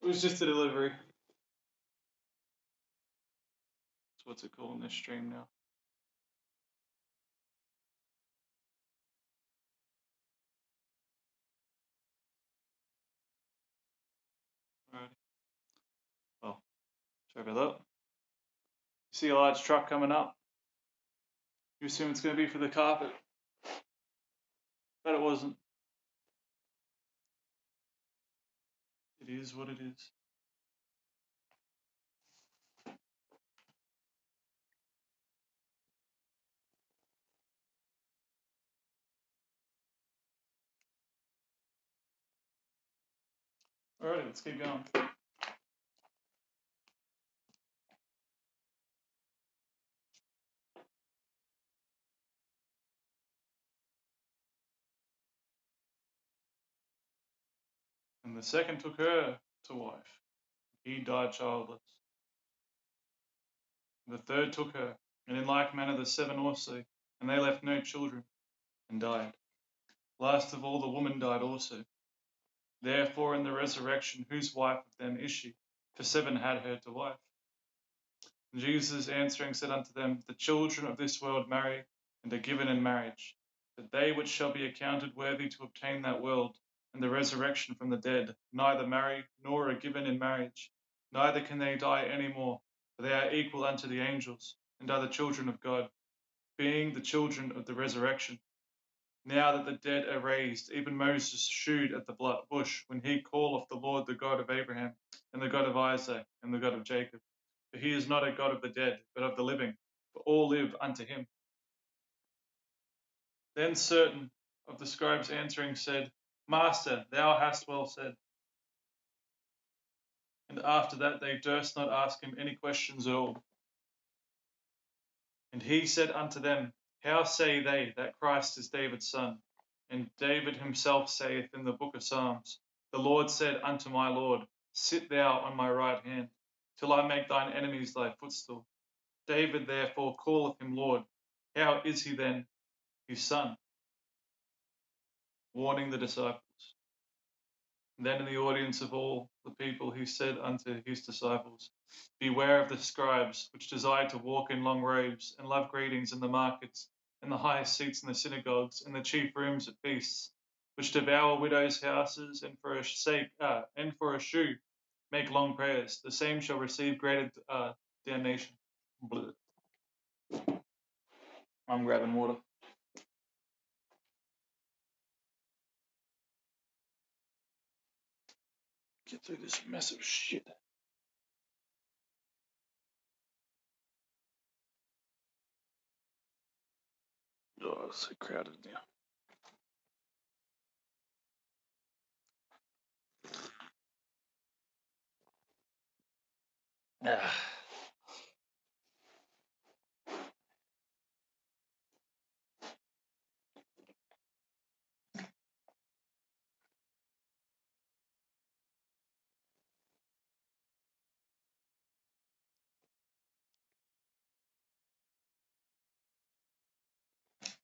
It was just a delivery. That's what's it called in this stream now. Alrighty. Well, sorry about that. You see a large truck coming up. You assume it's going to be for the carpet. But it wasn't. It is what it is. Alrighty, let's keep going. And the second took her to wife. He died childless. And the third took her, and in like manner the seven also, and they left no children, and died. Last of all the woman died also. Therefore in the resurrection whose wife of them is she? For seven had her to wife. And Jesus answering said unto them, the children of this world marry, and are given in marriage, that they which shall be accounted worthy to obtain that world, and the resurrection from the dead, neither marry, nor are given in marriage, neither can they die any more, for they are equal unto the angels, and are the children of God, being the children of the resurrection. Now that the dead are raised, even Moses shewed at the bush, when he calleth the Lord the God of Abraham, and the God of Isaac, and the God of Jacob. For he is not a God of the dead, but of the living, for all live unto him. Then certain of the scribes answering said, Master, thou hast well said. And after that they durst not ask him any questions at all. And he said unto them, How say they that Christ is David's son? And David himself saith in the book of Psalms, The Lord said unto my Lord, Sit thou on my right hand, till I make thine enemies thy footstool. David therefore calleth him Lord. How is he then his son? Warning the disciples. And then in the audience of all the people he said unto his disciples, Beware of the scribes, which desire to walk in long robes, and love greetings in the markets, and the highest seats in the synagogues, and the chief rooms at feasts, which devour widows' houses, and for a shoe make long prayers. The same shall receive greater damnation. I'm grabbing water. Get through this mess of shit. Oh, it's so crowded now. Ah.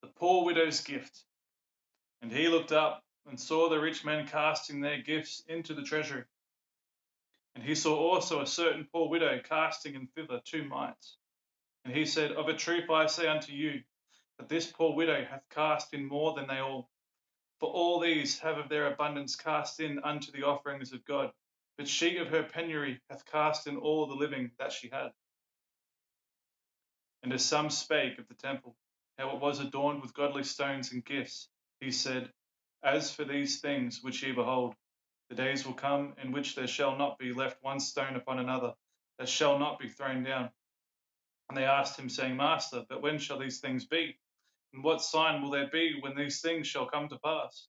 The poor widow's gift. And he looked up and saw the rich men casting their gifts into the treasury. And he saw also a certain poor widow casting in thither 2 mites. And he said, Of a truth I say unto you, that this poor widow hath cast in more than they all. For all these have of their abundance cast in unto the offerings of God. But she of her penury hath cast in all the living that she had. And as some spake of the temple, how it was adorned with godly stones and gifts, he said, As for these things which ye behold, the days will come in which there shall not be left one stone upon another, that shall not be thrown down. And they asked him, saying, Master, but when shall these things be? And what sign will there be when these things shall come to pass?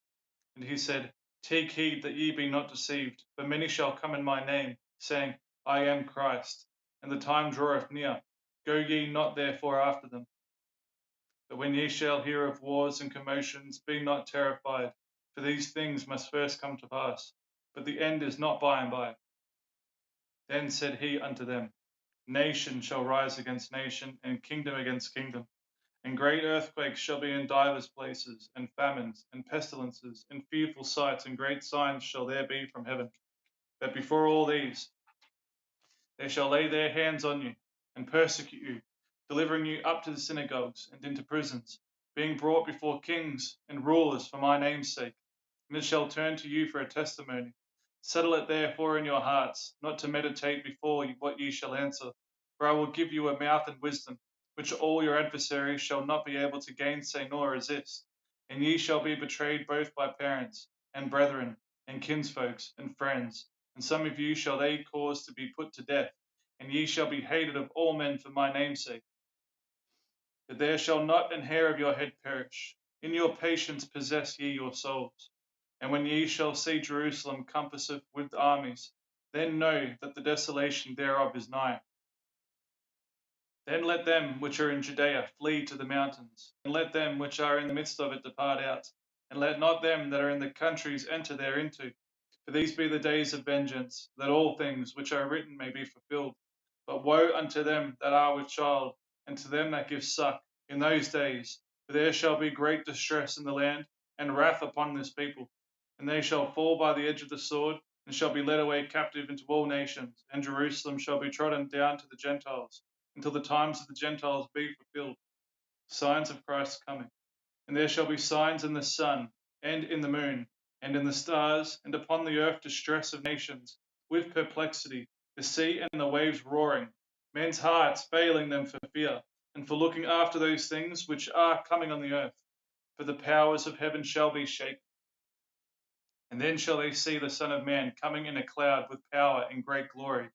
And he said, Take heed that ye be not deceived, for many shall come in my name, saying, I am Christ, and the time draweth near. Go ye not therefore after them. But when ye shall hear of wars and commotions, be not terrified, for these things must first come to pass, but the end is not by and by. Then said he unto them, Nation shall rise against nation, and kingdom against kingdom. And great earthquakes shall be in divers places, and famines, and pestilences, and fearful sights, and great signs shall there be from heaven. that before all these they shall lay their hands on you and persecute you, delivering you up to the synagogues and into prisons, being brought before kings and rulers for my name's sake. And it shall turn to you for a testimony. Settle it therefore in your hearts, not to meditate before you what ye shall answer. For I will give you a mouth and wisdom, which all your adversaries shall not be able to gainsay nor resist. And ye shall be betrayed both by parents and brethren and kinsfolks and friends. And some of you shall they cause to be put to death, and ye shall be hated of all men for my name's sake. But there shall not an hair of your head perish. In your patience possess ye your souls. And when ye shall see Jerusalem compassed with armies, then know that the desolation thereof is nigh. Then let them which are in Judea flee to the mountains, and let them which are in the midst of it depart out, and let not them that are in the countries enter thereinto. For these be the days of vengeance, that all things which are written may be fulfilled. But woe unto them that are with child, and to them that give suck, in those days, for there shall be great distress in the land, and wrath upon this people. And they shall fall by the edge of the sword, and shall be led away captive into all nations, and Jerusalem shall be trodden down to the Gentiles, until the times of the Gentiles be fulfilled. Signs of Christ's coming. And there shall be signs in the sun, and in the moon, and in the stars, and upon the earth distress of nations, with perplexity, the sea and the waves roaring, men's hearts failing them for fear, and for looking after those things which are coming on the earth. For the powers of heaven shall be shaken. And then shall they see the Son of Man coming in a cloud with power and great glory.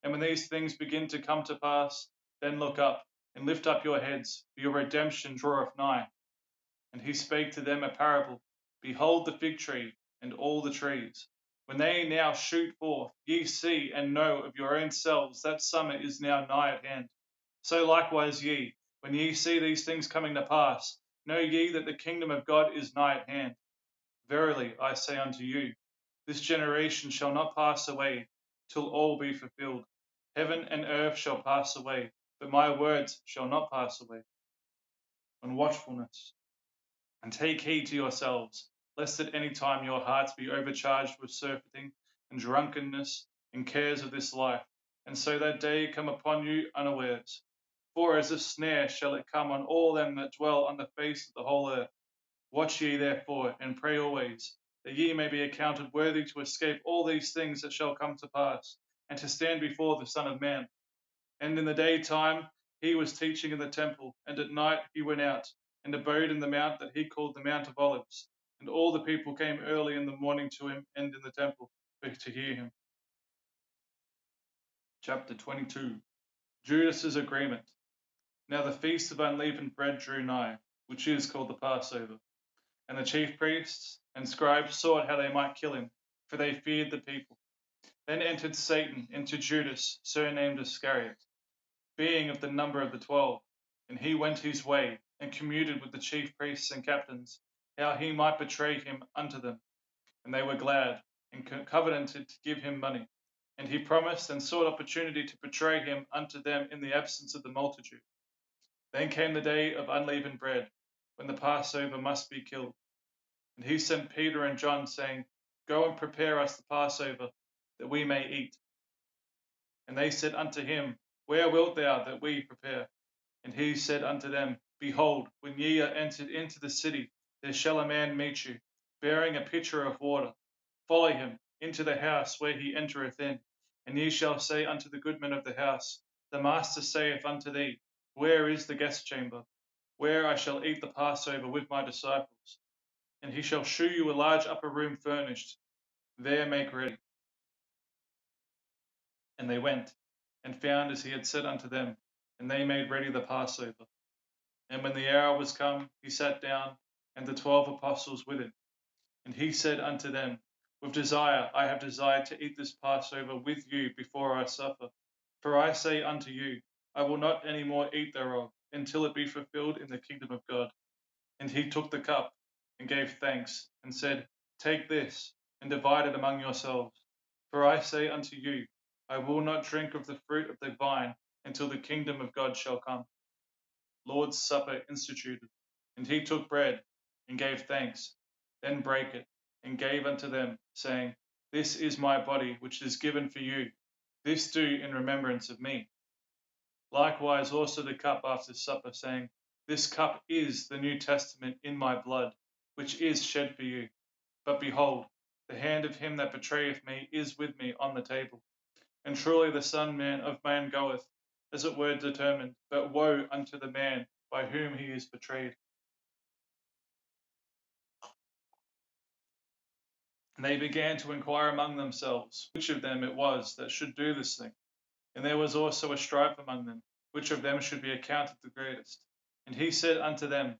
And when these things begin to come to pass, then look up, and lift up your heads, for your redemption draweth nigh. And he spake to them a parable. Behold the fig tree, and all the trees. When they now shoot forth, ye see and know of your own selves that summer is now nigh at hand. So likewise ye, when ye see these things coming to pass, know ye that the kingdom of God is nigh at hand. Verily I say unto you, this generation shall not pass away till all be fulfilled. Heaven and earth shall pass away, but my words shall not pass away. On watchfulness. And take heed to yourselves, lest at any time your hearts be overcharged with surfeiting and drunkenness and cares of this life, and so that day come upon you unawares. For as a snare shall it come on all them that dwell on the face of the whole earth. Watch ye therefore, and pray always, that ye may be accounted worthy to escape all these things that shall come to pass, and to stand before the Son of Man. And in the daytime he was teaching in the temple, and at night he went out, and abode in the mount that he called the Mount of Olives. And all the people came early in the morning to him and in the temple to hear him. Chapter 22. Judas's agreement. Now the feast of unleavened bread drew nigh, which is called the Passover. And the chief priests and scribes sought how they might kill him, for they feared the people. Then entered Satan into Judas, surnamed Iscariot, being of the number of the 12. And he went his way, and commuted with the chief priests and captains, how he might betray him unto them. And they were glad, and covenanted to give him money. And he promised and sought opportunity to betray him unto them in the absence of the multitude. Then came the day of unleavened bread, when the Passover must be killed. And he sent Peter and John, saying, Go and prepare us the Passover, that we may eat. And they said unto him, Where wilt thou that we prepare? And he said unto them, Behold, when ye are entered into the city, there shall a man meet you, bearing a pitcher of water. Follow him into the house where he entereth in. And ye shall say unto the goodman of the house, The master saith unto thee, Where is the guest chamber, where I shall eat the Passover with my disciples? And he shall shew you a large upper room furnished. There make ready. And they went, and found as he had said unto them, and they made ready the Passover. And when the hour was come, he sat down, and the 12 apostles with him. And he said unto them, With desire I have desired to eat this Passover with you before I suffer. For I say unto you, I will not any more eat thereof, until it be fulfilled in the kingdom of God. And he took the cup, and gave thanks, and said, Take this, and divide it among yourselves. For I say unto you, I will not drink of the fruit of the vine until the kingdom of God shall come. Lord's Supper instituted. And he took bread, and gave thanks, then brake it, and gave unto them, saying, This is my body, which is given for you. This do in remembrance of me. Likewise also the cup after supper, saying, This cup is the New Testament in my blood, which is shed for you. But behold, the hand of him that betrayeth me is with me on the table. And truly the Son of Man goeth, as it were determined, but woe unto the man by whom he is betrayed. And they began to inquire among themselves which of them it was that should do this thing. And there was also a strife among them, which of them should be accounted the greatest. And he said unto them,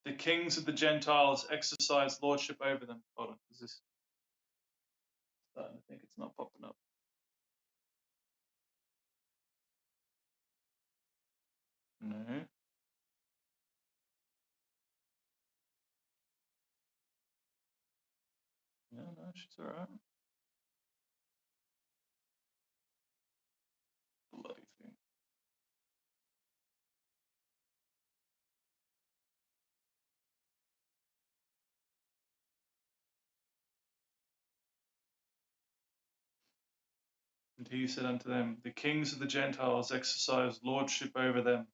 The kings of the Gentiles exercise lordship over them. Hold on, is this starting to think it's not popping up? No. No, she's alright. Bloody thing. And he said unto them, The kings of the Gentiles exercise lordship over them,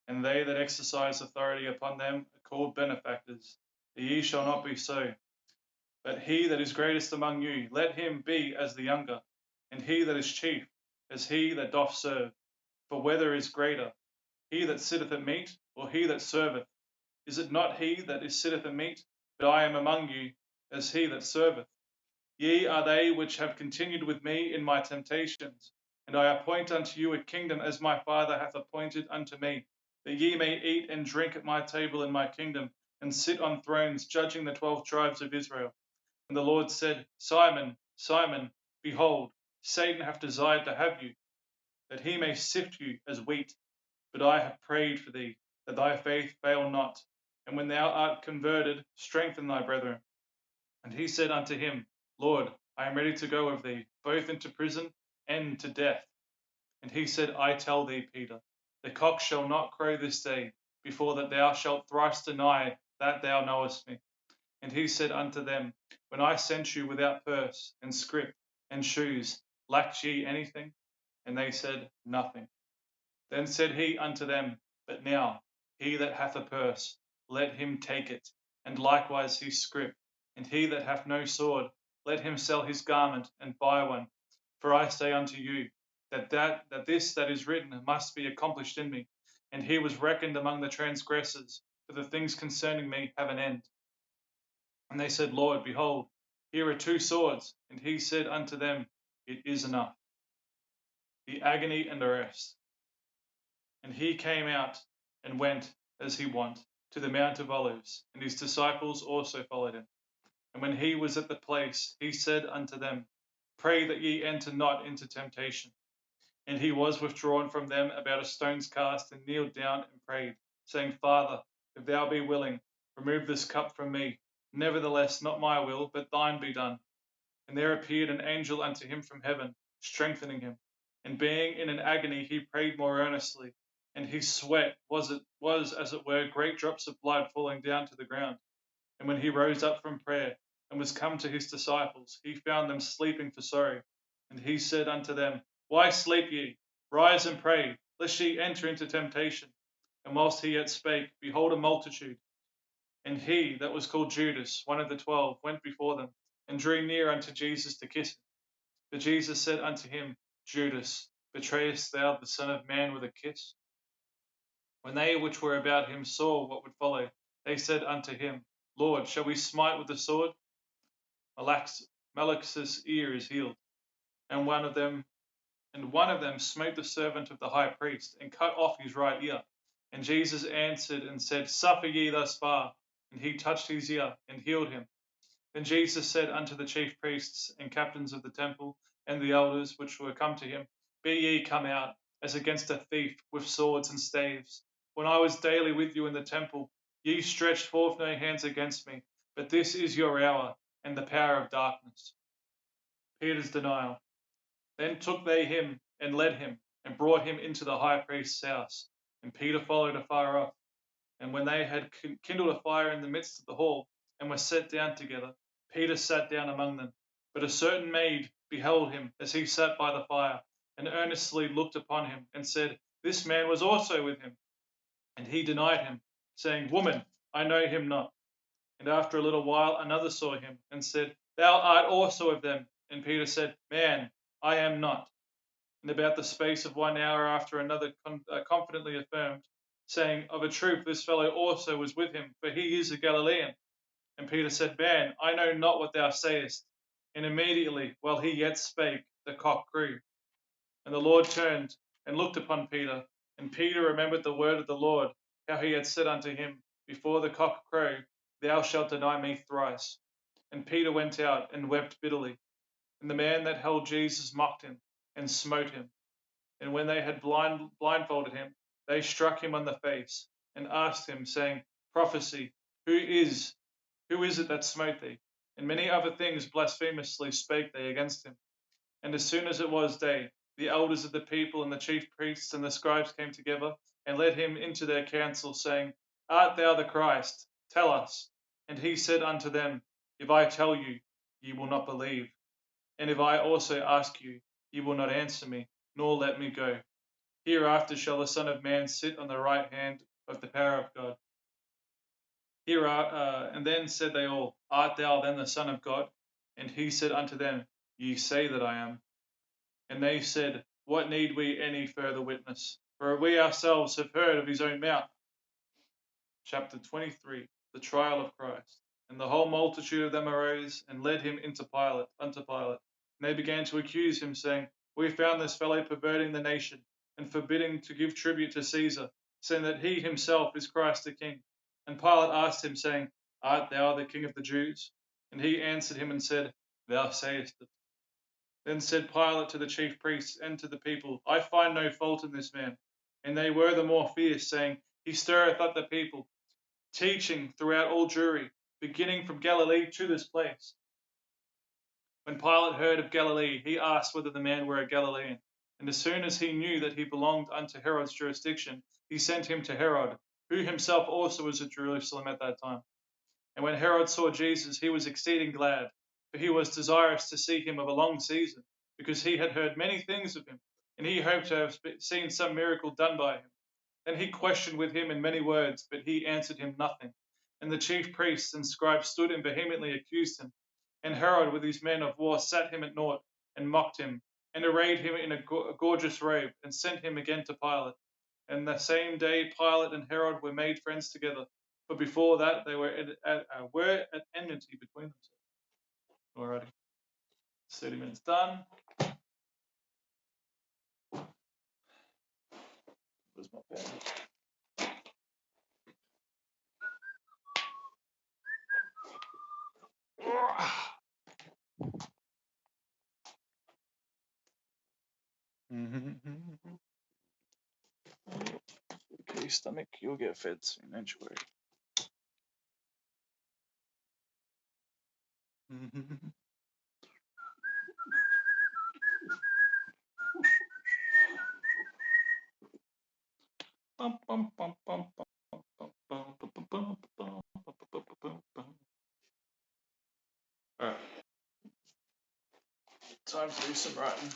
and they that exercise authority upon them are called benefactors. But ye shall not be so. But he that is greatest among you, let him be as the younger, and he that is chief as he that doth serve. For whether is greater, he that sitteth at meat, or he that serveth? Is it not he that is sitteth at meat? But I am among you as he that serveth. Ye are they which have continued with me in my temptations, and I appoint unto you a kingdom as my Father hath appointed unto me, that ye may eat and drink at my table in my kingdom, and sit on thrones judging the 12 tribes of Israel. And the Lord said, Simon, Simon, behold, Satan hath desired to have you, that he may sift you as wheat. But I have prayed for thee, that thy faith fail not. And when thou art converted, strengthen thy brethren. And he said unto him, Lord, I am ready to go with thee, both into prison and to death. And he said, I tell thee, Peter, the cock shall not crow this day, before that thou shalt thrice deny that thou knowest me. And he said unto them, When I sent you without purse, and scrip, and shoes, lacked ye anything? And they said, Nothing. Then said he unto them, But now, he that hath a purse, let him take it, and likewise his scrip. And he that hath no sword, let him sell his garment, and buy one. For I say unto you, that this that is written must be accomplished in me. And he was reckoned among the transgressors, for the things concerning me have an end. And they said, Lord, behold, here are 2 swords. And he said unto them, It is enough. The agony and arrest. And he came out and went as he wont to the Mount of Olives, and his disciples also followed him. And when he was at the place, he said unto them, Pray that ye enter not into temptation. And he was withdrawn from them about a stone's cast, and kneeled down and prayed, saying, Father, if thou be willing, remove this cup from me. Nevertheless, not my will, but thine be done. And there appeared an angel unto him from heaven, strengthening him. And being in an agony, he prayed more earnestly. And his sweat was as it were great drops of blood falling down to the ground. And when he rose up from prayer, and was come to his disciples, he found them sleeping for sorrow. And he said unto them, Why sleep ye? Rise and pray, lest ye enter into temptation. And whilst he yet spake, behold, a multitude. And he that was called Judas, one of the 12, went before them, and drew near unto Jesus to kiss him. But Jesus said unto him, Judas, betrayest thou the Son of Man with a kiss? When they which were about him saw what would follow, they said unto him, Lord, shall we smite with the sword? Malchus' ear is healed. And one of them smote the servant of the high priest, and cut off his right ear. And Jesus answered and said, Suffer ye thus far. And he touched his ear, and healed him. Then Jesus said unto the chief priests and captains of the temple, and the elders which were come to him, Be ye come out, as against a thief, with swords and staves. When I was daily with you in the temple, ye stretched forth no hands against me, but this is your hour, and the power of darkness. Peter's denial. Then took they him, and led him, and brought him into the high priest's house. And Peter followed afar off. And when they had kindled a fire in the midst of the hall, and were set down together, Peter sat down among them. But a certain maid beheld him as he sat by the fire, and earnestly looked upon him, and said, This man was also with him. And he denied him, saying, Woman, I know him not. And after a little while another saw him, and said, Thou art also of them. And Peter said, Man, I am not. And about the space of 1 hour after another confidently affirmed, saying, Of a truth this fellow also was with him, for he is a Galilean. And Peter said, Man, I know not what thou sayest. And immediately, while he yet spake, the cock crew. And the Lord turned and looked upon Peter. And Peter remembered the word of the Lord, how he had said unto him, Before the cock crow, thou shalt deny me thrice. And Peter went out and wept bitterly. And the man that held Jesus mocked him and smote him. And when they had blindfolded him, they struck him on the face and asked him, saying, Prophecy, who is it that smote thee? And many other things blasphemously spake they against him. And as soon as it was day, the elders of the people and the chief priests and the scribes came together and led him into their council, saying, Art thou the Christ? Tell us. And he said unto them, If I tell you, ye will not believe. And if I also ask you, ye will not answer me, nor let me go. Hereafter shall the Son of Man sit on the right hand of the power of God. And then said they all, Art thou then the Son of God? And he said unto them, Ye say that I am. And they said, What need we any further witness? For we ourselves have heard of his own mouth. Chapter 23. The trial of Christ. And the whole multitude of them arose and led him unto Pilate. And they began to accuse him, saying, We found this fellow perverting the nation, and forbidding to give tribute to Caesar, saying that he himself is Christ the King. And Pilate asked him, saying, Art thou the King of the Jews? And he answered him and said, Thou sayest it. Then said Pilate to the chief priests and to the people, I find no fault in this man. And they were the more fierce, saying, He stirreth up the people, teaching throughout all Jewry, beginning from Galilee to this place. When Pilate heard of Galilee, he asked whether the man were a Galilean. And as soon as he knew that he belonged unto Herod's jurisdiction, he sent him to Herod, who himself also was at Jerusalem at that time. And when Herod saw Jesus, he was exceeding glad, for he was desirous to see him of a long season, because he had heard many things of him, and he hoped to have seen some miracle done by him. Then he questioned with him in many words, but he answered him nothing. And the chief priests and scribes stood and vehemently accused him. And Herod with his men of war sat him at naught, and mocked him, and arrayed him in a gorgeous robe, and sent him again to Pilate. And the same day Pilate and Herod were made friends together, for before that they were at enmity between themselves. Alrighty, 30 minutes done. Where's my pen? Okay, stomach, you'll get fed soon, don't you worry. Alright, time to do some writing.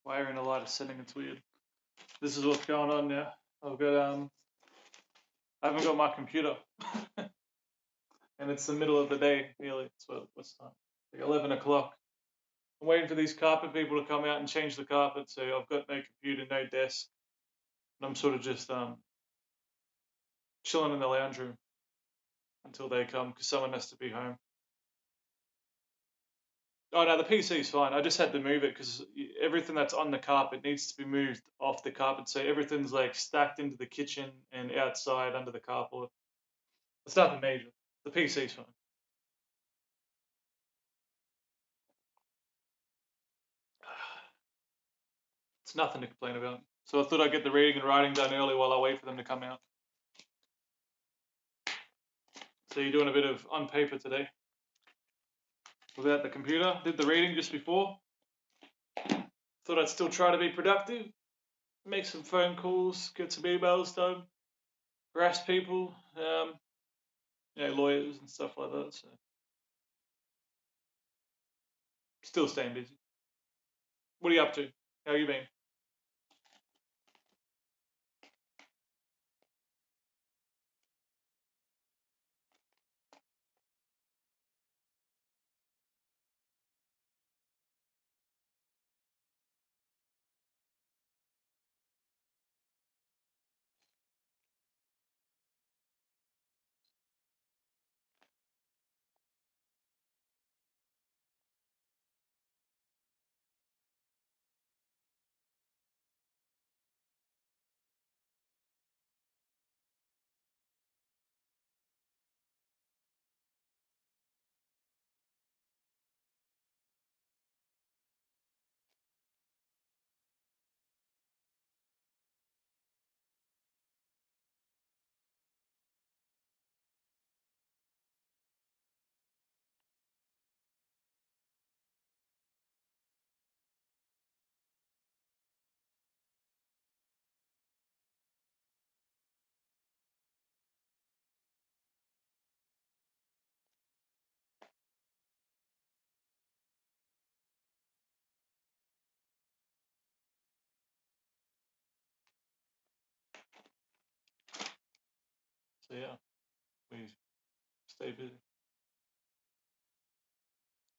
Why are in a lighter setting? It's weird. This is what's going on now. I've got I haven't got my computer, and it's the middle of the day nearly. What's time? Like 11 o'clock. I'm waiting for these carpet people to come out and change the carpet. So I've got no computer, no desk, and I'm sort of just chilling in the lounge room until they come because someone has to be home. Oh no, the PC's fine. I just had to move it because everything that's on the carpet needs to be moved off the carpet. So everything's like stacked into the kitchen and outside under the carport. It's nothing major. The PC's fine. It's nothing to complain about. So I thought I'd get the reading and writing done early while I wait for them to come out. So you're doing a bit of on paper today without the computer. Did the reading just before. Thought I'd still try to be productive, make some phone calls, get some emails done, harass people, lawyers and stuff like that. So still staying busy. What are you up to? How you been? So yeah, we stay busy.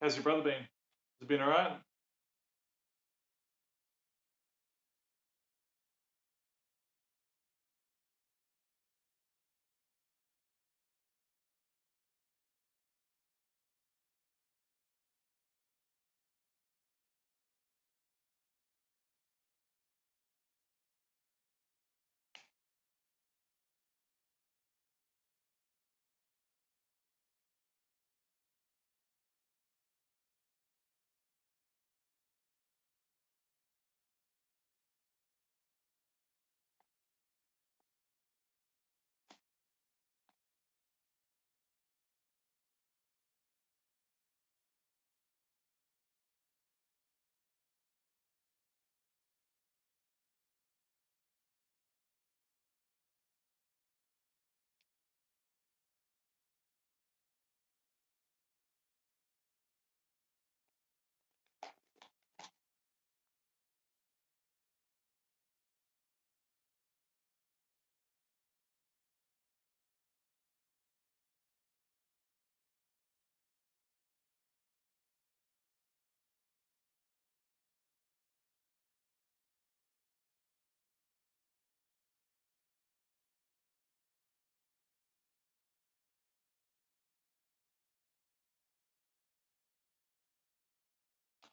How's your brother been? Has it been alright?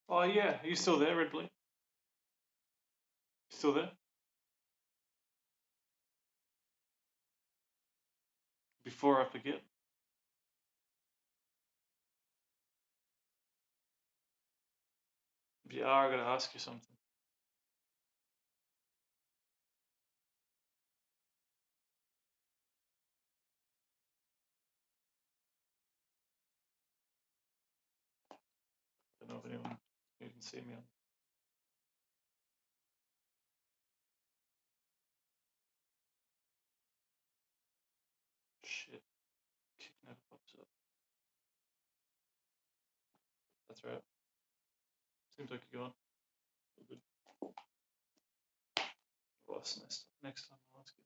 Oh yeah, are you still there, Ridley? You still there? Before I forget. If you are, I gotta ask you something. I don't know if anyone can see me on. Shit. Kick never pops up. That's right. Seems like you're gone. All good. That's next time I'll ask you.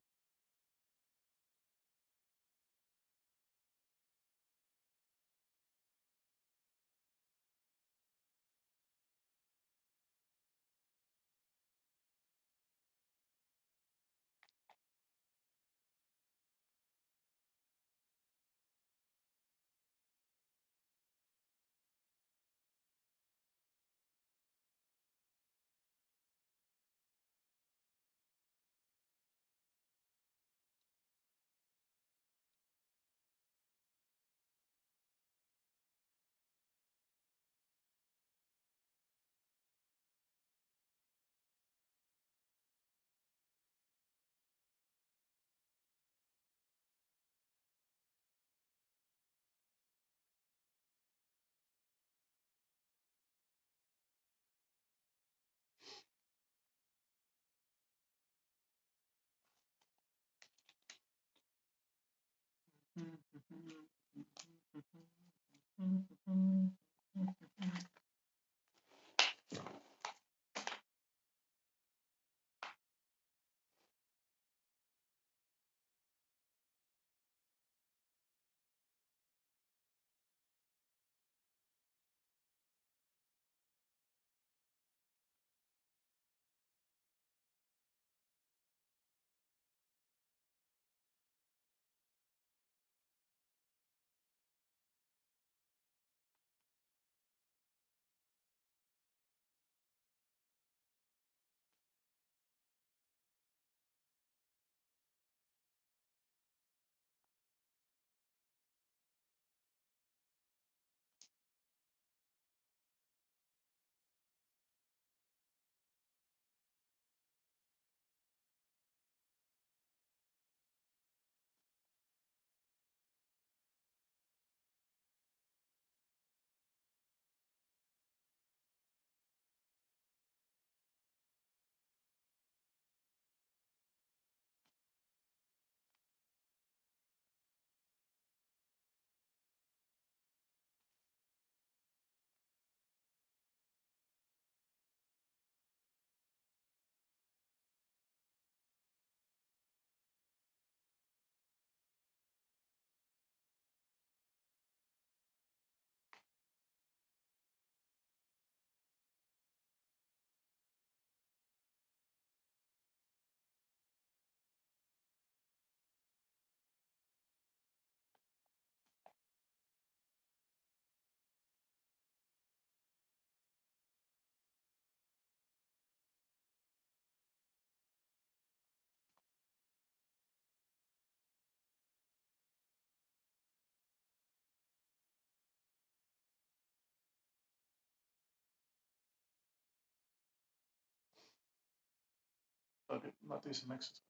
Okay, might do some exercise.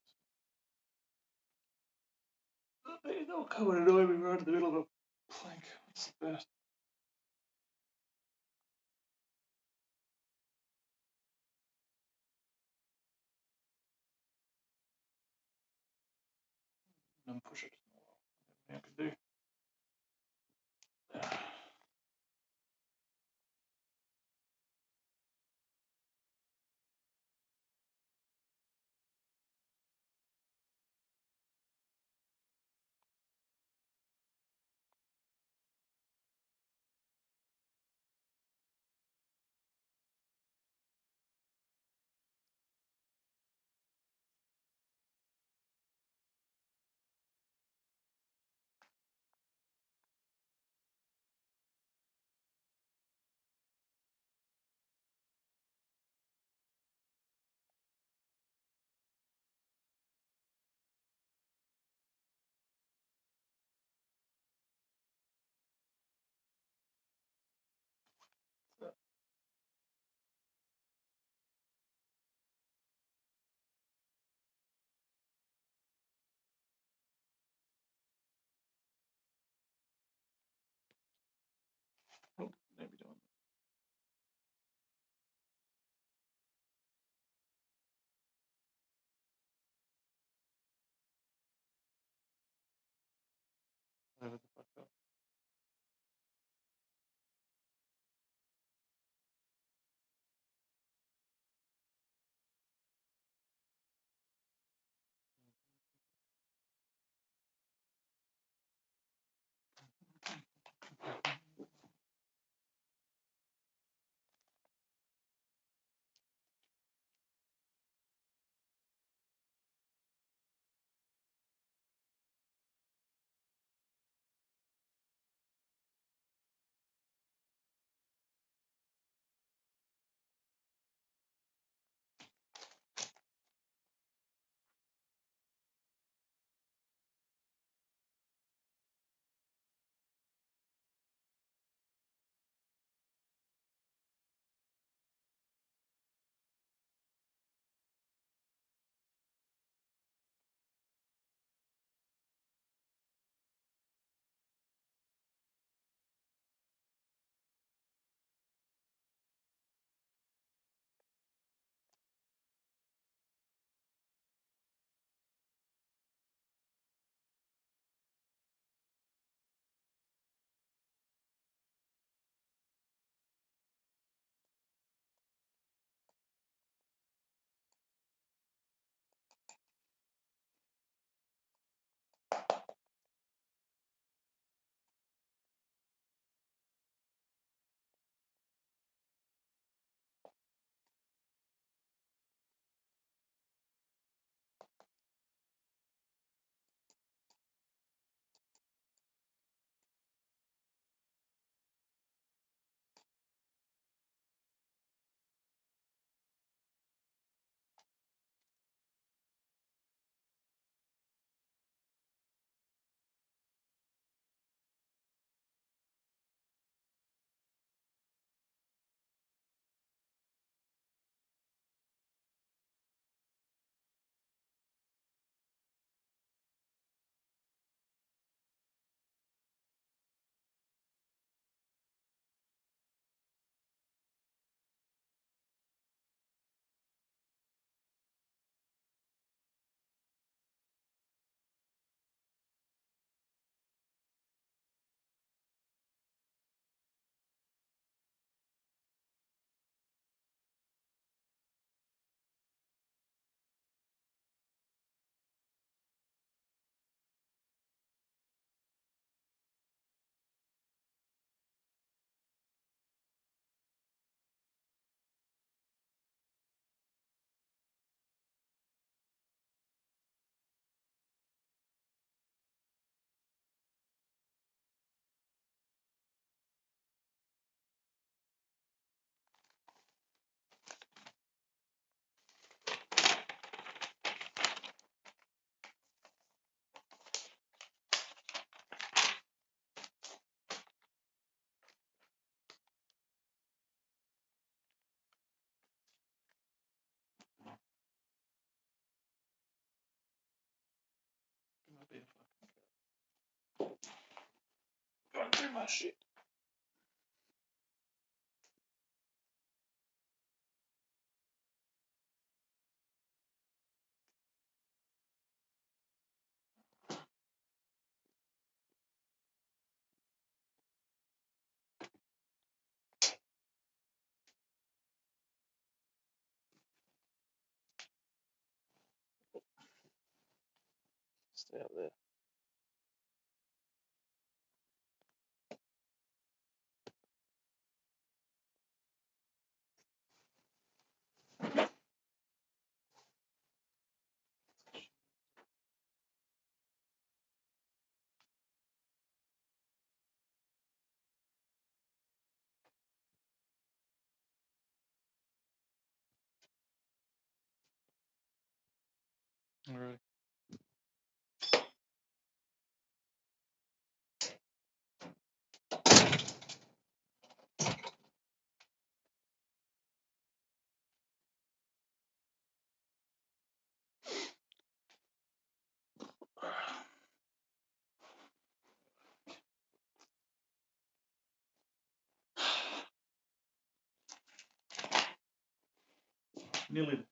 They'll come and annoy me right in the middle of a plank. That's the best. And push ups. I can do. Oh, shit. Stay up there. Alright. Nearly.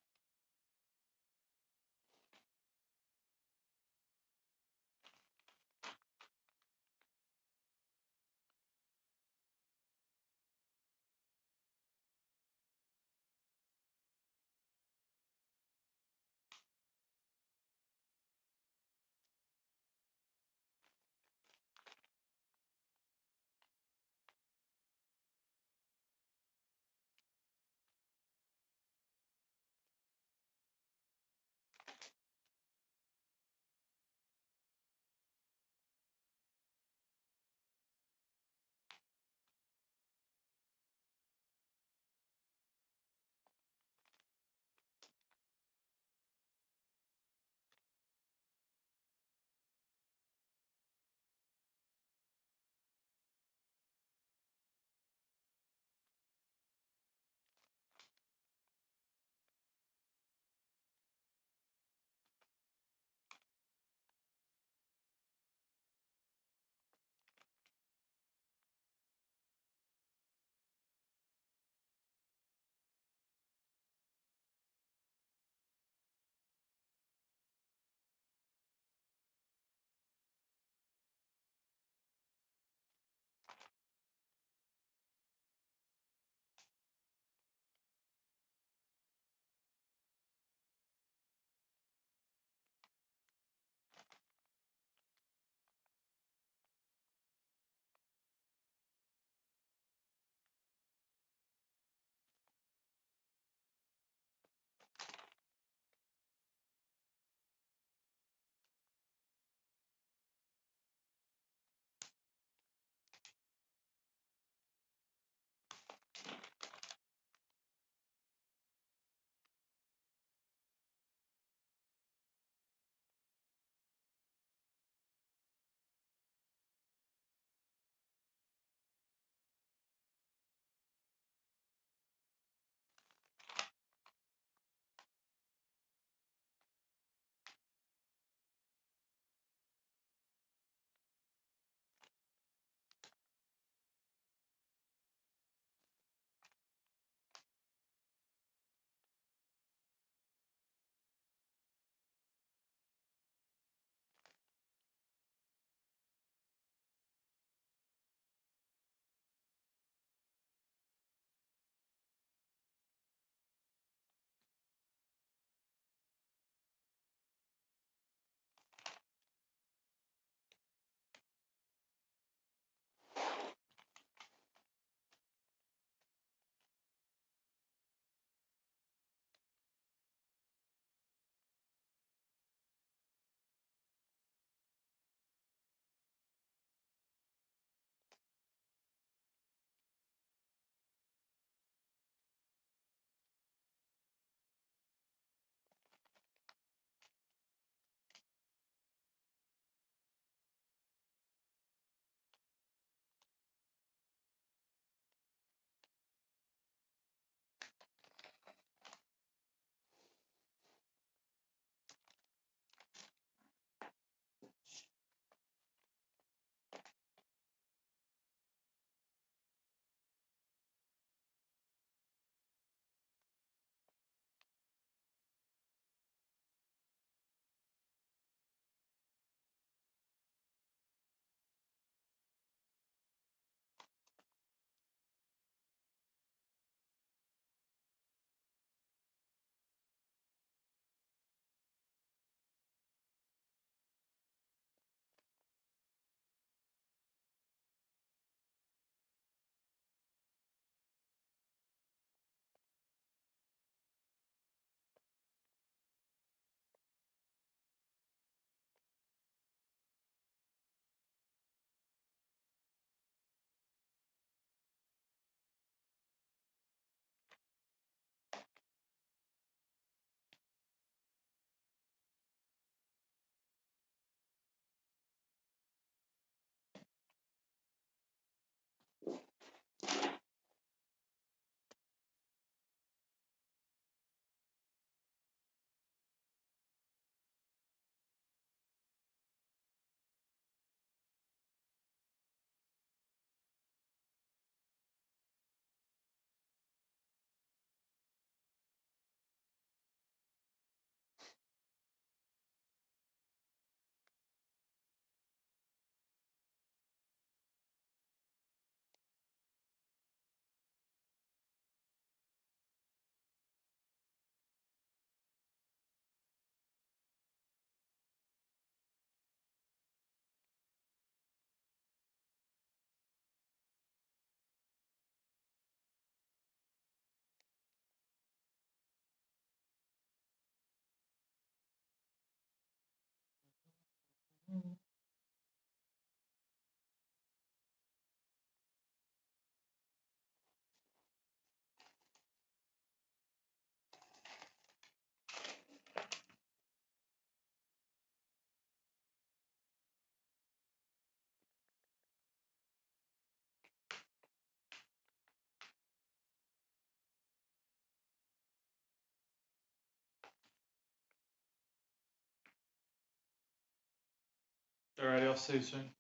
Alrighty, I'll see you soon.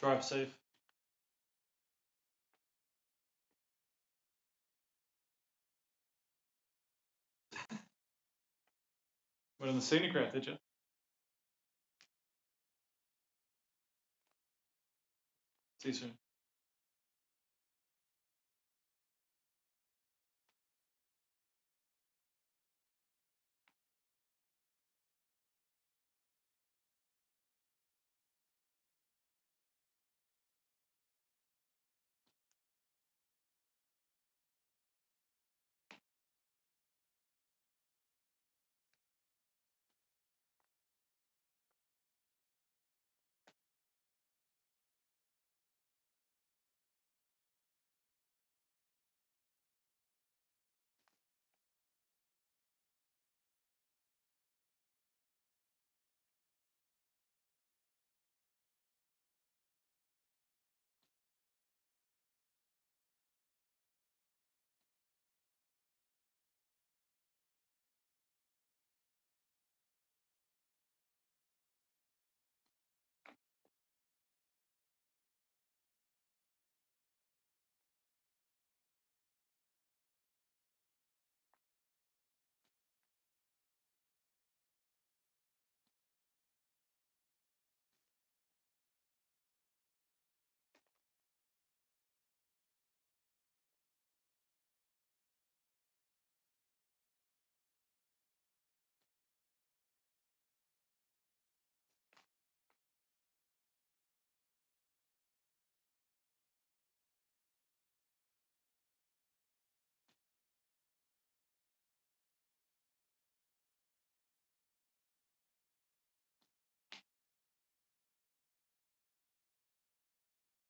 Drive safe. Went on the scenic route, did you? See you soon.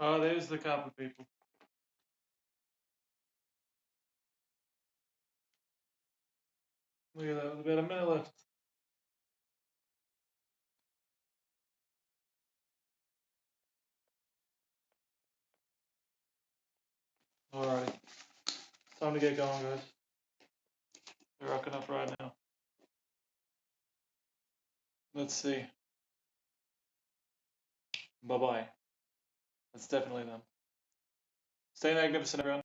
Oh, there's the carpet people. Look at that, about a minute left. Alrighty. Time to get going, guys. They're rocking up right now. Let's see. Bye-bye. That's definitely them. Stay magnificent, everyone.